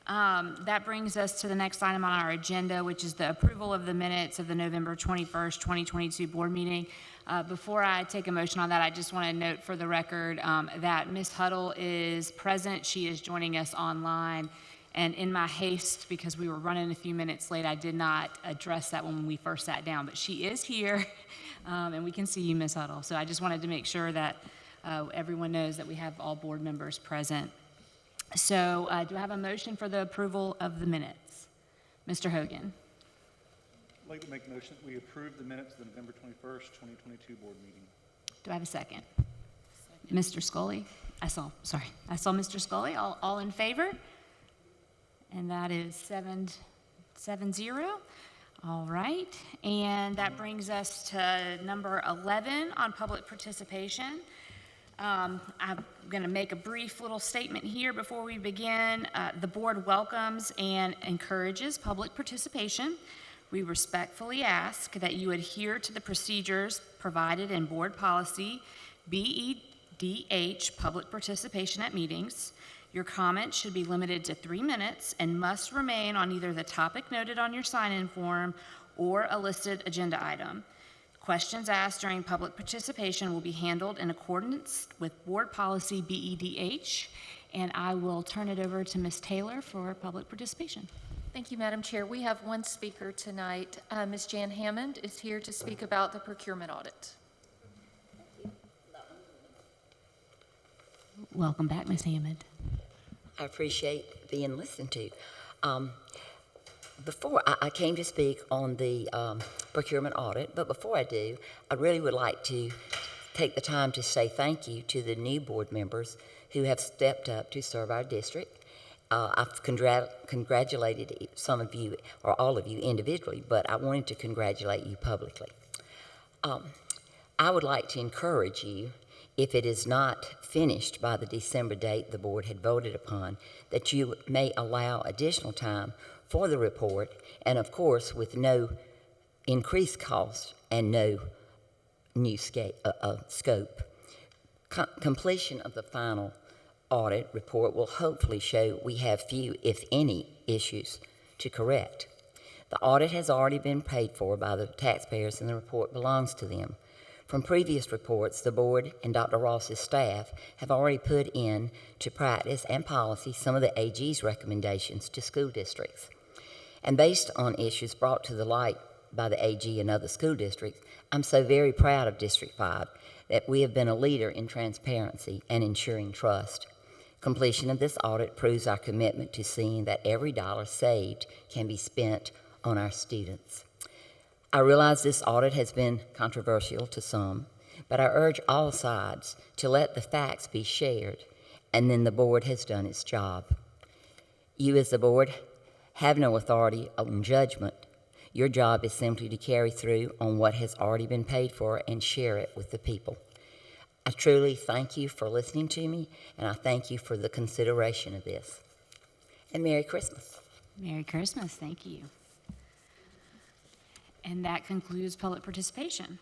That brings us to the next item on our agenda, which is the approval of the minutes of the November 21st, 2022 board meeting. Before I take a motion on that, I just want to note for the record that Ms. Huddle is present. She is joining us online. And in my haste, because we were running a few minutes late, I did not address that when we first sat down. But she is here, and we can see you, Ms. Huddle. So I just wanted to make sure that everyone knows that we have all board members present. So do I have a motion for the approval of the minutes? Mr. Hogan. I'd like to make a motion that we approve the minutes of the November 21st, 2022 board meeting. Do I have a second? Mr. Scully? I saw Mr. Scully. All in favor? And that is 7-0. All right. And that brings us to number 11 on public participation. I'm going to make a brief little statement here before we begin. The board welcomes and encourages public participation. We respectfully ask that you adhere to the procedures provided in board policy BEDH, public participation at meetings. Your comments should be limited to 3 minutes and must remain on either the topic noted on your sign-in form or a listed agenda item. Questions asked during public participation will be handled in accordance with board policy BEDH, and I will turn it over to Ms. Taylor for public participation. Thank you, Madam Chair. We have one speaker tonight. Ms. Jan Hammond is here to speak about the procurement audit. Welcome back, Ms. Hammond. I appreciate being listened to. Before I came to speak on the procurement audit, but before I do, I really would like to take the time to say thank you to the new board members who have stepped up to serve our district. I've congratulated some of you, or all of you individually, but I wanted to congratulate you publicly. I would like to encourage you, if it is not finished by the December date the board had voted upon, that you may allow additional time for the report, and of course with no increased cost and no new scope. Completion of the final audit report will hopefully show we have few, if any, issues to correct. The audit has already been paid for by the taxpayers and the report belongs to them. From previous reports, the board and Dr. Ross's staff have already put in to practice and policy some of the AG's recommendations to school districts. And based on issues brought to the light by the AG and other school districts, I'm so very proud of District 5 that we have been a leader in transparency and ensuring trust. Completion of this audit proves our commitment to seeing that every dollar saved can be spent on our students. I realize this audit has been controversial to some, but I urge all sides to let the facts be shared, and then the board has done its job. You as the board have no authority on judgment. Your job is simply to carry through on what has already been paid for and share it with the people. I truly thank you for listening to me, and I thank you for the consideration of this. And Merry Christmas. Merry Christmas. Thank you. And that concludes public participation.